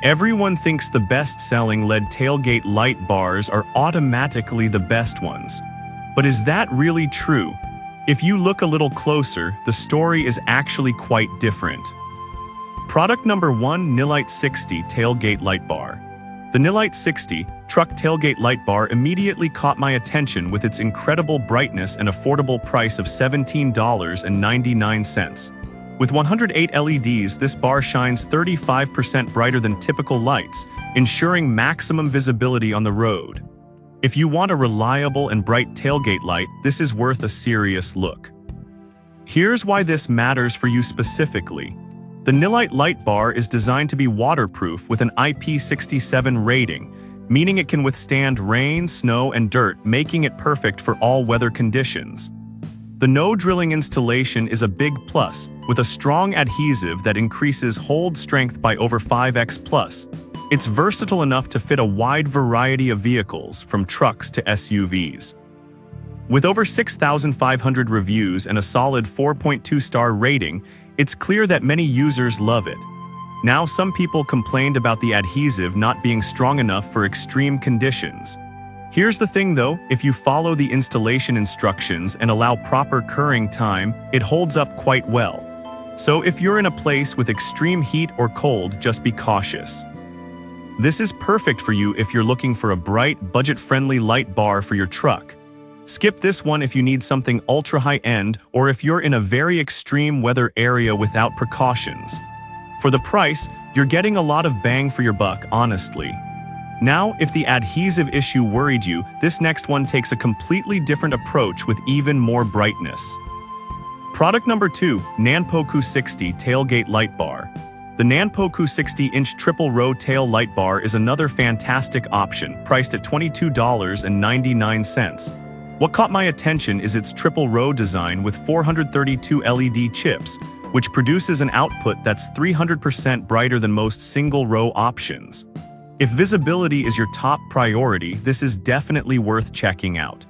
Everyone thinks the best-selling LED tailgate light bars are automatically the best ones. But is that really true? If you look a little closer, the story is actually quite different. Product number 1, Nilite 60 Tailgate Light Bar. The Nilite 60 truck tailgate light bar immediately caught my attention with its incredible brightness and affordable price of $17.99. With 108 LEDs, this bar shines 35% brighter than typical lights, ensuring maximum visibility on the road. If you want a reliable and bright tailgate light, this is worth a serious look. Here's why this matters for you specifically. The Nilite light bar is designed to be waterproof with an IP67 rating, meaning it can withstand rain, snow, and dirt, making it perfect for all weather conditions. The no-drilling installation is a big plus, with a strong adhesive that increases hold strength by over 5x+. It's versatile enough to fit a wide variety of vehicles, from trucks to SUVs. With over 6,500 reviews and a solid 4.2-star rating, it's clear that many users love it. Now, some people complained about the adhesive not being strong enough for extreme conditions. Here's the thing though, if you follow the installation instructions and allow proper curing time, it holds up quite well. So if you're in a place with extreme heat or cold, just be cautious. This is perfect for you if you're looking for a bright, budget-friendly light bar for your truck. Skip this one if you need something ultra-high-end or if you're in a very extreme weather area without precautions. For the price, you're getting a lot of bang for your buck, honestly. Now, if the adhesive issue worried you, this next one takes a completely different approach with even more brightness. Product number 2, Nanpoku 60 Tailgate Light Bar. The Nanpoku 60-inch triple-row tail light bar is another fantastic option, priced at $22.99. What caught my attention is its triple-row design with 432 LED chips, which produces an output that's 300% brighter than most single-row options. If visibility is your top priority, this is definitely worth checking out.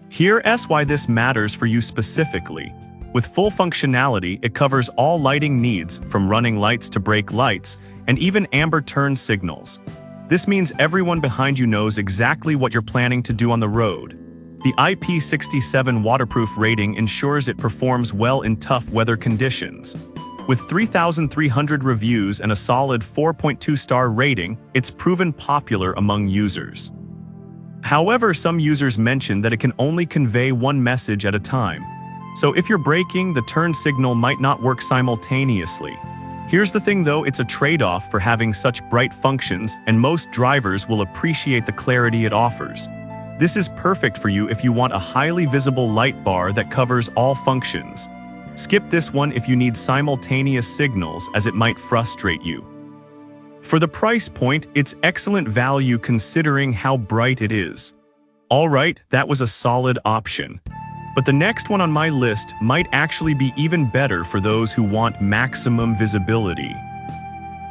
Here's why this matters for you specifically. With full functionality, it covers all lighting needs, from running lights to brake lights, and even amber turn signals. This means everyone behind you knows exactly what you're planning to do on the road. The IP67 waterproof rating ensures it performs well in tough weather conditions. With 3,300 reviews and a solid 4.2-star rating, it's proven popular among users. However, some users mention that it can only convey one message at a time. So if you're braking, the turn signal might not work simultaneously. Here's the thing though, it's a trade-off for having such bright functions, and most drivers will appreciate the clarity it offers. This is perfect for you if you want a highly visible light bar that covers all functions. Skip this one if you need simultaneous signals, as it might frustrate you. For the price point, it's excellent value considering how bright it is. Alright, that was a solid option. But the next one on my list might actually be even better for those who want maximum visibility.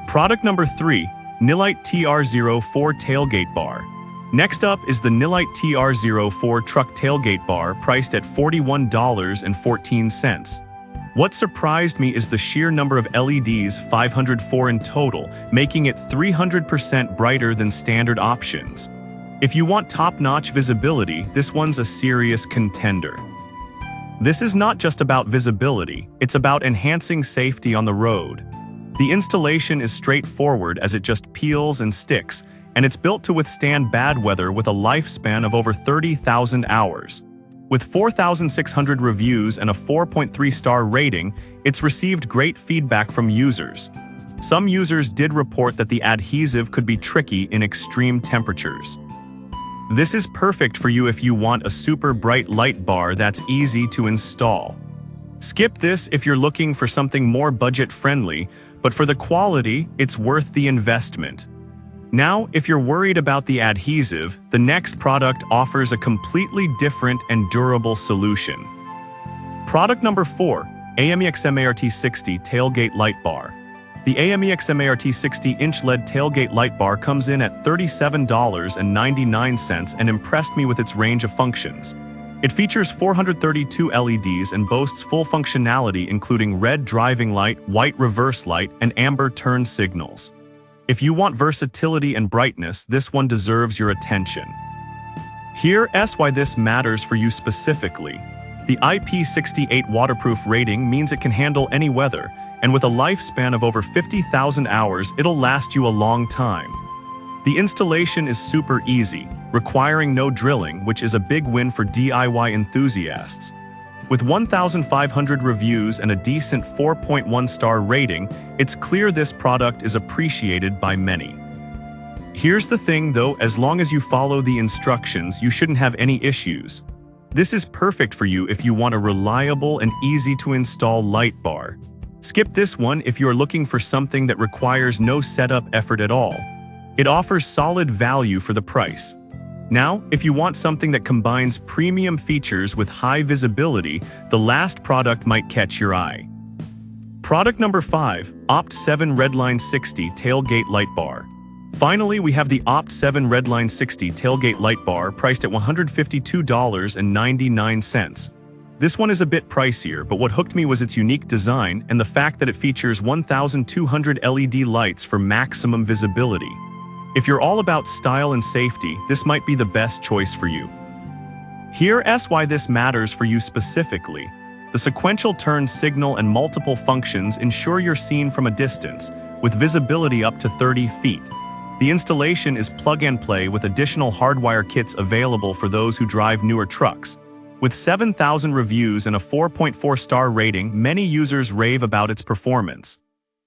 Product number 3, Nilite TR04 Tailgate Bar. Next up is the Nilite TR04 Truck Tailgate Bar, priced at $41.14. What surprised me is the sheer number of LEDs, 504 in total, making it 300% brighter than standard options. If you want top-notch visibility, this one's a serious contender. This is not just about visibility, it's about enhancing safety on the road. The installation is straightforward as it just peels and sticks, and it's built to withstand bad weather with a lifespan of over 30,000 hours. With 4,600 reviews and a 4.3-star rating, it's received great feedback from users. Some users did report that the adhesive could be tricky in extreme temperatures. This is perfect for you if you want a super bright light bar that's easy to install. Skip this if you're looking for something more budget-friendly, but for the quality, it's worth the investment. Now, if you're worried about the adhesive, the next product offers a completely different and durable solution. Product number 4, AMEX MART 60 Tailgate Light Bar. The AMEX MART 60-inch LED tailgate light bar comes in at $37.99 and impressed me with its range of functions. It features 432 LEDs and boasts full functionality including red driving light, white reverse light, and amber turn signals. If you want versatility and brightness, this one deserves your attention. Here's why this matters for you specifically. The IP68 waterproof rating means it can handle any weather, and with a lifespan of over 50,000 hours, it'll last you a long time. The installation is super easy, requiring no drilling, which is a big win for DIY enthusiasts. With 1,500 reviews and a decent 4.1-star rating, it's clear this product is appreciated by many. Here's the thing though, as long as you follow the instructions, you shouldn't have any issues. This is perfect for you if you want a reliable and easy-to-install light bar. Skip this one if you're looking for something that requires no setup effort at all. It offers solid value for the price. Now, if you want something that combines premium features with high visibility, the last product might catch your eye. Product number 5, Opt7 Redline 60 Tailgate Light Bar. Finally, we have the Opt7 Redline 60 Tailgate Light Bar priced at $152.99. This one is a bit pricier, but what hooked me was its unique design and the fact that it features 1,200 LED lights for maximum visibility. If you're all about style and safety, this might be the best choice for you. Here's why this matters for you specifically. The sequential turn signal and multiple functions ensure you're seen from a distance, with visibility up to 30 feet. The installation is plug-and-play with additional hardwire kits available for those who drive newer trucks. With 7,000 reviews and a 4.4-star rating, many users rave about its performance.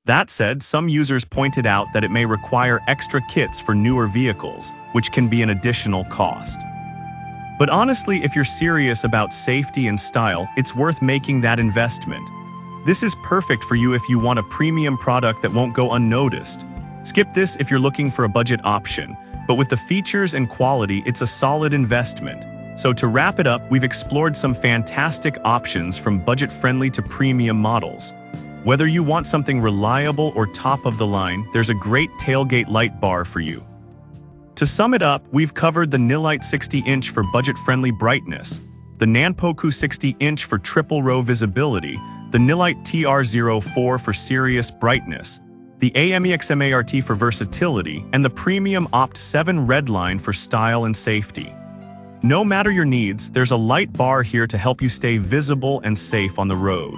That said, some users pointed out that it may require extra kits for newer vehicles, which can be an additional cost. But honestly, if you're serious about safety and style, it's worth making that investment. This is perfect for you if you want a premium product that won't go unnoticed. Skip this if you're looking for a budget option, but with the features and quality, it's a solid investment. So to wrap it up, we've explored some fantastic options from budget-friendly to premium models. Whether you want something reliable or top of the line, there's a great tailgate light bar for you. To sum it up, we've covered the Nilite 60-inch for budget-friendly brightness, the Nanpoku 60-inch for triple-row visibility, the Nilite TR04 for serious brightness, the AMEXMART for versatility, and the premium Opt7 Redline for style and safety. No matter your needs, there's a light bar here to help you stay visible and safe on the road.